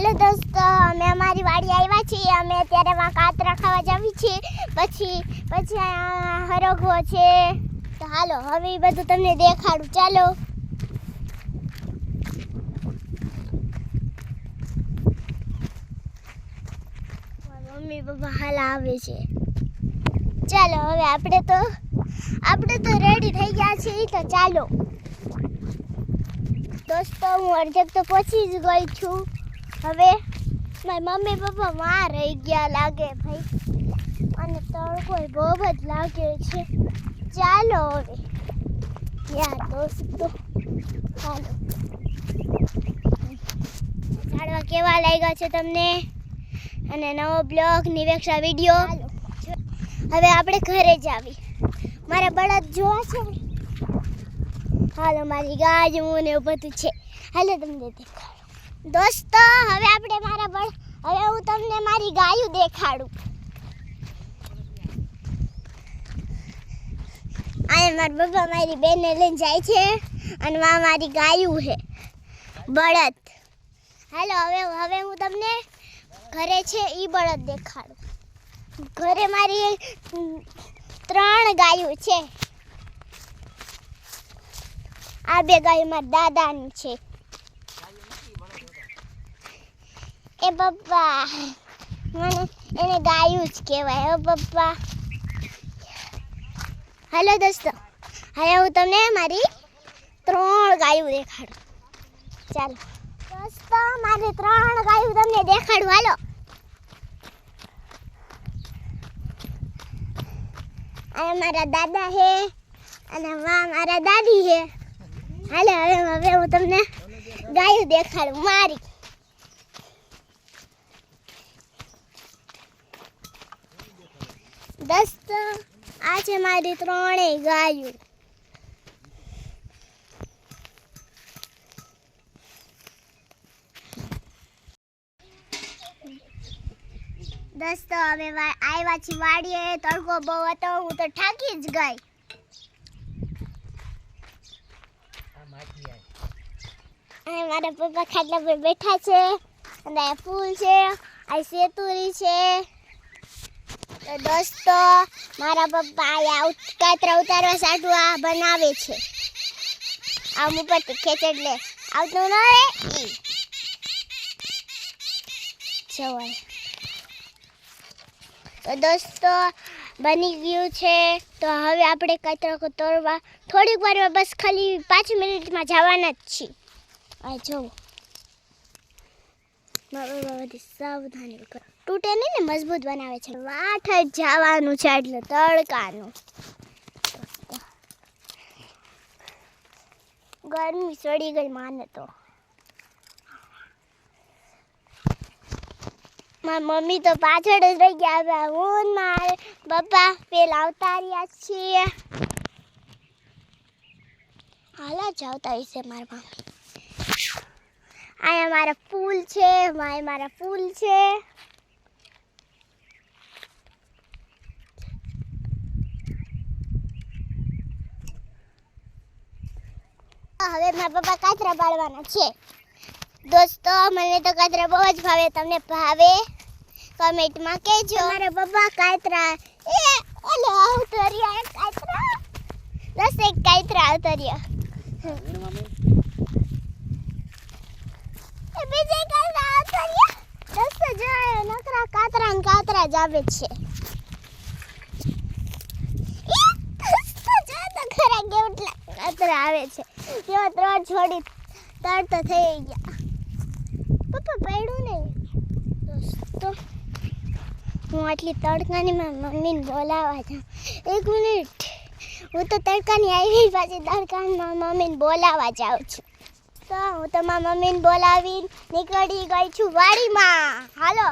હાલો દોસ્તો, અમે અમારી વાડી આવ્યા છીએ. અમે અત્યારે વાં કાતરા ખાવા જાવી છીએ. પછી આ હરગવો છે. તો હાલો હવે એ બધું તમને દેખાડું. ચાલો. મમ્મી પપ્પા હાલ આવે છે. ચાલો હવે આપણે તો રેડી થઈ ગયા છીએ. તો ચાલો દોસ્તો, હું અડધેક તો પહોંચી જ ગઈ છું. હવે મારી મમ્મી પપ્પા માં રહી ગયા લાગે ભાઈ, અને તડકો બહુ જ લાગે છે. ચાલો હવે યાર દોસ્તો, ચાલો. ઝાડવા કેવા લાગ્યા છે તમને, અને નવો બ્લોગ નિવેક્ષા વિડીયો. હવે આપણે ઘરે જ આવી. મારા બળદ જોવા છે. હાલો મારી ગાયું ને એવું બધું છે. હાલો તમને દેખાડું દોસ્તો. હવે હું તમને મારી ગાયું દેખાડું. આ મારા પપ્પા મારી બેનને લઈને જાય છે, અને આ મારી ગાયું છે બળદ. હાલો હવે હું તમને ઘરે છે ઈ બળદ દેખાડું. ઘરે મારી 3 ગાયું છે. આ 2 ગાયો મારા દાદાની છે. એ પપ્પા એને ગાયું જ કહેવાય. હો પપ્પા. હાલો દોસ્તો, હવે હું તમને મારી 3 ગાયું દેખાડું. ચાલો દોસ્તો, મારી 3 ગાયું તમને દેખાડું. હાલો. આ મારા દાદા છે, અને મારા દાદી છે. હાલો હવે હું તમને ગાયું દેખાડું મારી. દોસ્તો, આ છે મારી 3 ગાયું. દોસ્તો, હવે આવ્યા છીએ વાડીએ. તડકો બહુ હતો, હું તો થાકી જ ગઈ. મારા પપ્પા ખાટલા પર બેઠા છે, અને આ ફૂલ છે, આ સેતુરી છે. તો દોસ્તો, મારા પપ્પા આ કાતરા ઉતારવા સાટવા બનાવે છે. આમ ઉપરથી ખેંચડ લે આવતું ન રે ઈ જવાય. તો દોસ્તો, બની ગયું છે. તો હવે આપણે કાતરા તોડવા થોડીક વારમાં, બસ ખાલી 5 મિનિટમાં જવાના જ છીએ. આ જો બધી સાવધાની કરો, તૂટે નહીં ને, મજબૂત બનાવે છે. વાટ જ જવાનું છે, એટલે તડકાનું. ગરમી ચડી ગઈ માને તો. મારી મમ્મી તો પાછળ જ રહી ગયા. હું મારા પપ્પા પેલા આવતા રહ્યા છીએ. હાલા જ આવતા હશે મારા મમ્મી. અહીંયા મારા ફૂલ છે, મારા ફૂલ છે. હવે મારા પપ્પા કાતરા પાડવાના છે. દોસ્તો, મને તો કાતરા બહુ જ ભાવે. તમને ભાવે કમેન્ટમાં કહેજો. મારા પપ્પા કાતરા આવતરિયા કાતરા આવતરિયા. બીજે કાતરા આવતરિયા. દોસ્તો જો નકરા કાતરા જ આવે છે. કાતરા આવે છે. જેવા 3 છોડી તરત થઈ ગયા. પપ્પા પડ્યું નહીં. દોસ્તો, હું આટલી તડકાની મારી મમ્મીને બોલાવવા જાઉં. 1 મિનિટ. હું તો તડકાની આવી, પાછી તડકાની મારી મમ્મીને બોલાવવા જાઉં છું. તો હું તો મારી મમ્મીને બોલાવીને નીકળી ગઈ છું વાડીમાં. હાલો,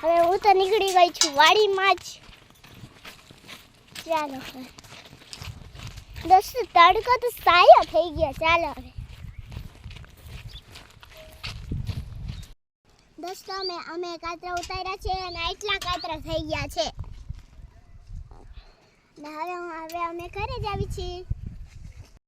હવે હું તો નીકળી ગઈ છું વાડીમાં જ. ચાલો દોસ્તો, તડકો તો સાયો થઈ ગયો. ચાલો હવે દોસ્તો, અમે કાતરા ઉતાર્યા છે, અને આટલા કાતરા થઈ ગયા છે. હવે અમે ઘરે જ આવી છીએ.